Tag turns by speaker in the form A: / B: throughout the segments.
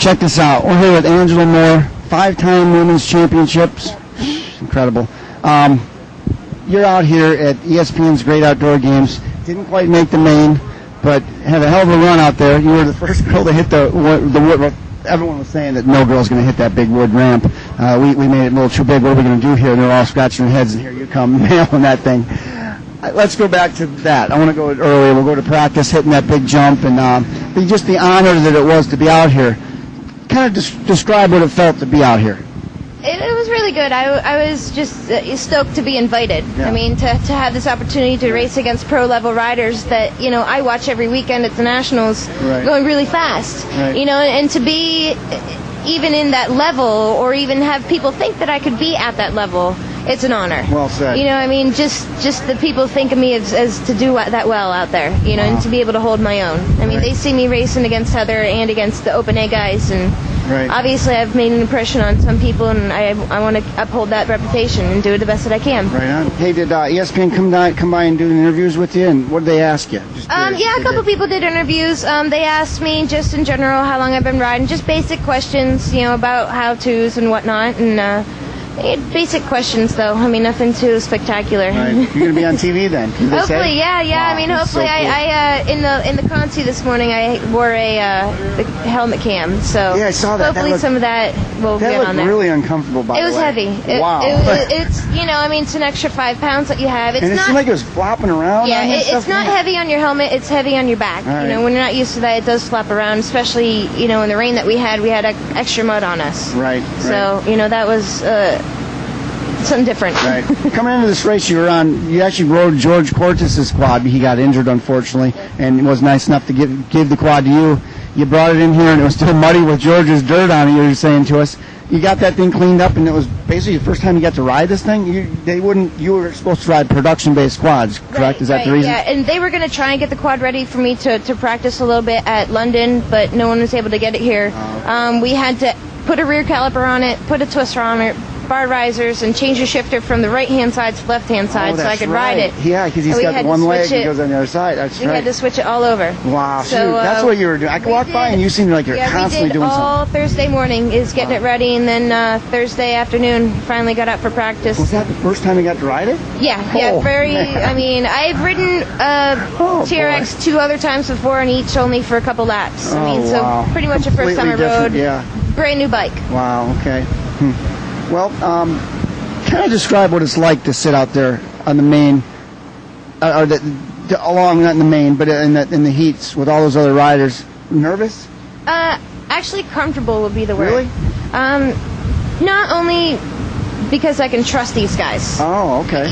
A: check this out. We're here with Angela Moore, 5-time women's championships. Incredible. You're out here at ESPN's Great Outdoor Games. Didn't quite make the main, but had a hell of a run out there. You were the first girl to hit the wood. Everyone was saying that no girl's going to hit that big wood ramp. We made it a little too big. What are we going to do here? And they're all scratching their heads, and here you come nailing that thing. Let's go back to that. I want to go earlier. We'll go to practice, hitting that big jump, and just the honor that it was to be out here. Kind of describe what it felt to be out here.
B: It was really good. I was just stoked to be invited.
A: Yeah.
B: I mean, to have this opportunity to race against pro-level riders that, I watch every weekend at the Nationals going really fast.
A: Right.
B: And to be even in that level or even have people think that I could be at that level, it's an honor.
A: Well said.
B: Just the people think of me as to do that well out there, and to be able to hold my own. I mean, they see me racing against Heather and against the Open A guys, and obviously I've made an impression on some people, and I want to uphold that reputation and do it the best that I can.
A: Right on. Hey, did ESPN come by and do interviews with you, and what did they ask you?
B: A couple people did interviews. They asked me just in general how long I've been riding, just basic questions, about how-tos and whatnot, and basic questions, though. I mean, nothing too spectacular.
A: Right. You're going to be on TV then?
B: Hopefully, yeah.
A: Wow,
B: I mean, hopefully,
A: so cool.
B: in the Conti this morning, I wore the helmet cam. So
A: yeah, I saw that.
B: Hopefully, some of that will get on there.
A: That looked really uncomfortable. By the way,
B: it was heavy.
A: Wow.
B: It's it's an extra 5 pounds that you have. It's
A: and it
B: not,
A: seemed like it was flopping around.
B: Yeah, it's not heavy on your helmet. It's heavy on your back.
A: Right.
B: When you're not used to that, it does flop around. Especially in the rain that we had extra mud on us.
A: Right.
B: So that was. Something different.
A: Right. Coming into this race, you actually rode George Cortez's quad. He got injured, unfortunately, and was nice enough to give the quad to you. You brought it in here, and it was still muddy with George's dirt on it, you were saying to us. You got that thing cleaned up, and it was basically the first time you got to ride this thing? You were supposed to ride production-based quads, correct?
B: Right,
A: Is that the reason?
B: Yeah, and they were going to try and get the quad ready for me to practice a little bit at London, but no one was able to get it here. We had to put a rear caliper on it, put a twister on it, bar risers, and change the shifter from the right-hand side to left-hand side so I could ride it.
A: Yeah, because he's got one leg and goes on the other side. That's right.
B: We had to switch it all over.
A: Wow, so, that's what you were doing. I could walk by and you seemed like you're constantly doing something.
B: all Thursday morning is getting it ready, and then Thursday afternoon finally got out for practice.
A: Was that the first time you got to ride it?
B: Yeah,
A: man.
B: I mean, I've ridden TRX 2 other times before, and each only for a couple laps. So pretty much the first time I rode.
A: Yeah.
B: Brand new bike.
A: Wow, okay. Well, kind of describe what it's like to sit out there on the main, not in the main, but in the heats with all those other riders. Nervous?
B: Actually, comfortable would be the word.
A: Really?
B: Not only because I can trust these guys.
A: Oh, okay.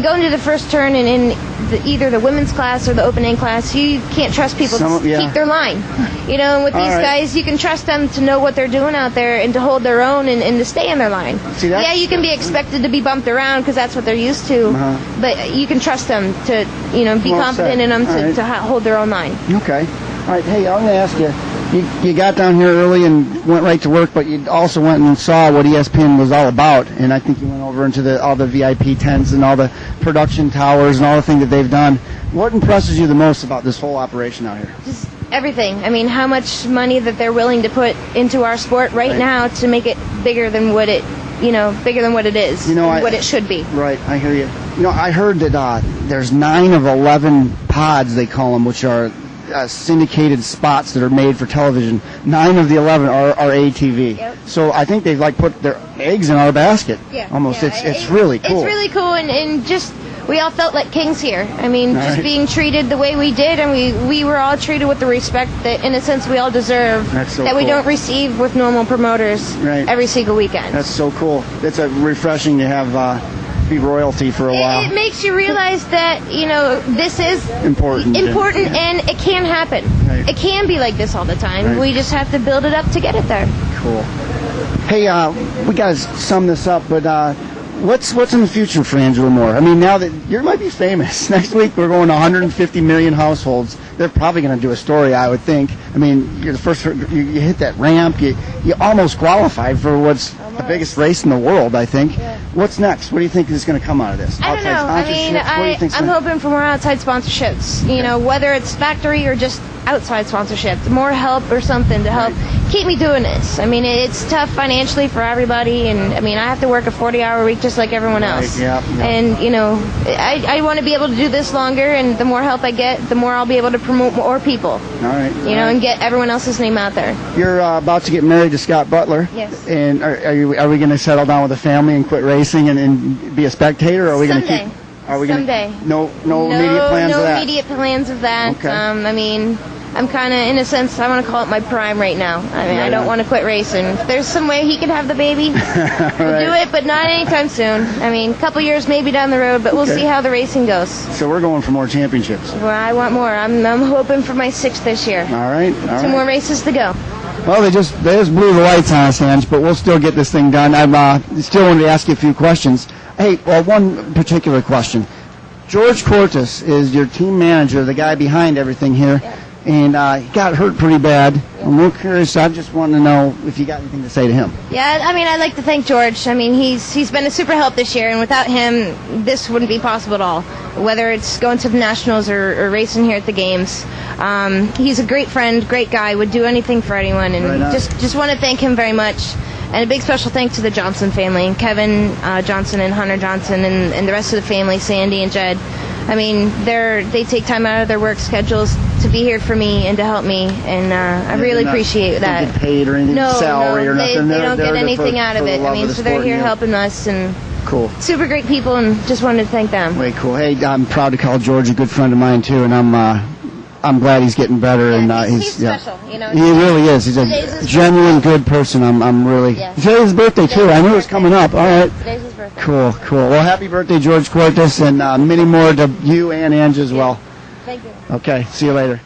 B: Going to the first turn and in either the women's class or the Open A class, you can't trust people to keep their line. And with these guys, you can trust them to know what they're doing out there and to hold their own and to stay in their line.
A: See,
B: yeah, you can be expected to be bumped around because that's what they're used to, but you can trust them to, be confident in them to hold their own line.
A: Okay. All right. Hey, I'm going to ask you. You got down here early and went right to work, but you also went and saw what ESPN was all about, and I think you went over into all the VIP tents and all the production towers and all the things that they've done. What impresses you the most about this whole operation out here?
B: Just everything. I mean, how much money that they're willing to put into our sport right now to make it bigger than what it is, what it should be.
A: Right, I hear you. I heard that there's 9 of 11 pods, they call them, which are syndicated spots that are made for television. 9 of the 11 are ATV. Yep. So I think they've put their eggs in our basket. Yeah. Almost. Yeah. It's really cool.
B: It's really cool, and just we all felt like kings here. I mean, just being treated the way we did, and we were all treated with the respect that, in a sense, we all deserve.
A: That's so
B: that
A: cool.
B: We don't receive with normal promoters every single weekend.
A: That's so cool. It's refreshing to have be royalty for a while.
B: It makes you realize that this is
A: important,
B: and it can happen. Right. It can be like this all the time. Right. We just have to build it up to get it there.
A: Cool. Hey, we got to sum this up, but what's in the future for Angela Moore? I mean, now that you might be famous, next week we're going to 150 million households. They're probably going to do a story, I would think. I mean, you're the first. You hit that ramp. You almost qualified for what's the biggest race in the world, I think. Yeah. What's next? What do you think is going to come out of this?
B: I don't know. I mean, I'm hoping for more outside sponsorships. You know, whether it's factory or just outside sponsorship, more help or something to help keep me doing this. I mean, it's tough financially for everybody, and I mean, I have to work a 40-hour week just like everyone else. And you know, I want to be able to do this longer, and the more help I get, the more I'll be able to promote more people.
A: All right.
B: You know, and get everyone else's name out there.
A: You're about to get married to Scott Butler.
B: Yes.
A: And are we going to settle down with a family and quit racing and be a spectator, or are we going to keep? Are we
B: Someday.
A: No immediate plans of that?
B: No immediate plans of that.
A: Okay.
B: I mean, I'm kind of, in a sense, I want to call it my prime right now. I mean, I don't want to quit racing. If there's some way he can have the baby, we'll do it, but not anytime soon. I mean, a couple years maybe down the road, but we'll see how the racing goes.
A: So we're going for more championships.
B: Well, I want more. I'm hoping for my 6th this year.
A: All right.
B: Two more races to go.
A: Well, they just blew the lights on us, Ange, but we'll still get this thing done. I still wanted to ask you a few questions. Hey, well, one particular question. George Cortis is your team manager, the guy behind everything here, and he got hurt pretty bad. I'm real curious. I just want to know if you got anything to say to him.
B: Yeah, I mean, I'd like to thank George. I mean, he's been a super help this year, and without him, this wouldn't be possible at all. Whether it's going to the Nationals or racing here at the games, he's a great friend, great guy, would do anything for anyone, and just want to thank him very much. And a big special thanks to the Johnson family, Kevin Johnson and Hunter Johnson, and the rest of the family, Sandy and Jed. I mean, they take time out of their work schedules to be here for me and to help me, and I really appreciate that.
A: They don't get paid or anything, salary or nothing.
B: They don't get anything out of it. I mean, so they're here helping us, and
A: cool.
B: Super great people, and just wanted to thank them.
A: Way cool. Hey, I'm proud to call George a good friend of mine too, and I'm glad he's getting better, and
B: he's special. You know,
A: he really is. He's a genuine good person. I'm really. Today's his birthday too. I knew it was coming up. All right.
B: Today's his birthday.
A: Cool. Well, happy birthday, George Cortis, and many more to you and Ange as well.
B: Thank you.
A: Okay. See you later.